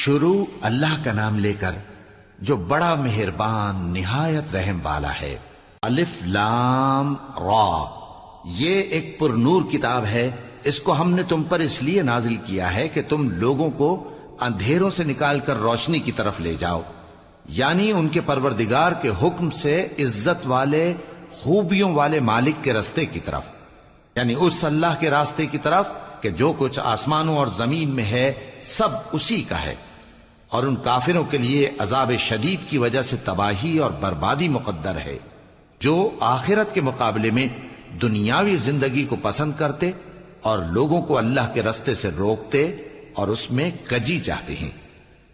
شروع اللہ کا نام لے کر جو بڑا مہربان نہایت رحم والا ہے۔ الف لام را، یہ ایک پر نور کتاب ہے، اس کو ہم نے تم پر اس لیے نازل کیا ہے کہ تم لوگوں کو اندھیروں سے نکال کر روشنی کی طرف لے جاؤ، یعنی ان کے پروردگار کے حکم سے عزت والے خوبیوں والے مالک کے راستے کی طرف، یعنی اس اللہ کے راستے کی طرف کہ جو کچھ آسمانوں اور زمین میں ہے سب اسی کا ہے۔ اور ان کافروں کے لیے عذاب شدید کی وجہ سے تباہی اور بربادی مقدر ہے، جو آخرت کے مقابلے میں دنیاوی زندگی کو پسند کرتے اور لوگوں کو اللہ کے راستے سے روکتے اور اس میں کجی چاہتے ہیں۔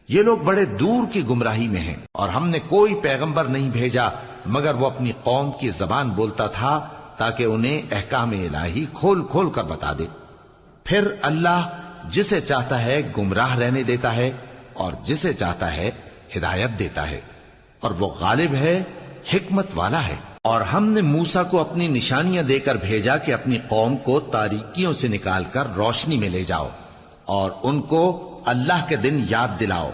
یہ لوگ بڑے دور کی گمراہی میں ہیں، اور ہم نے کوئی پیغمبر نہیں بھیجا مگر وہ اپنی قوم کی زبان بولتا تھا تاکہ انہیں احکام الہی کھول کھول کر بتا دے۔ پھر اللہ جسے چاہتا ہے گمراہ رہنے دیتا ہے اور جسے چاہتا ہے ہدایت دیتا ہے، اور وہ غالب ہے، حکمت والا ہے۔ اور ہم نے موسیٰ کو اپنی نشانیاں دے کر بھیجا کہ اپنی قوم کو تاریکیوں سے نکال کر روشنی میں لے جاؤ اور ان کو اللہ کے دن یاد دلاؤ،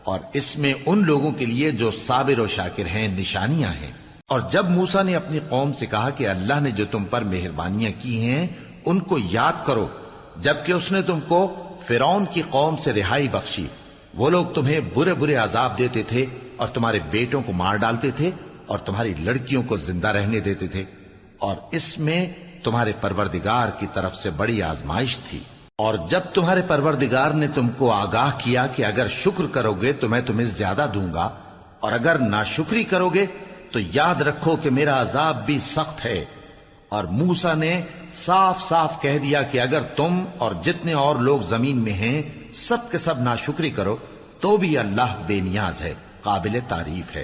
اور اس میں ان لوگوں کے لیے جو صابر و شاکر ہیں نشانیاں ہیں۔ اور جب موسیٰ نے اپنی قوم سے کہا کہ اللہ نے جو تم پر مہربانیاں کی ہیں ان کو یاد کرو، جبکہ اس نے تم کو فرعون کی قوم سے رہائی بخشی، وہ لوگ تمہیں برے برے عذاب دیتے تھے اور تمہارے بیٹوں کو مار ڈالتے تھے اور تمہاری لڑکیوں کو زندہ رہنے دیتے تھے، اور اس میں تمہارے پروردگار کی طرف سے بڑی آزمائش تھی۔ اور جب تمہارے پروردگار نے تم کو آگاہ کیا کہ اگر شکر کرو گے تو میں تمہیں زیادہ دوں گا، اور اگر ناشکری کرو گے تو یاد رکھو کہ میرا عذاب بھی سخت ہے۔ اور موسیٰ نے صاف صاف کہہ دیا کہ اگر تم اور جتنے اور لوگ زمین میں ہیں سب کے سب ناشکری کرو تو بھی اللہ بے نیاز ہے، قابل تعریف ہے۔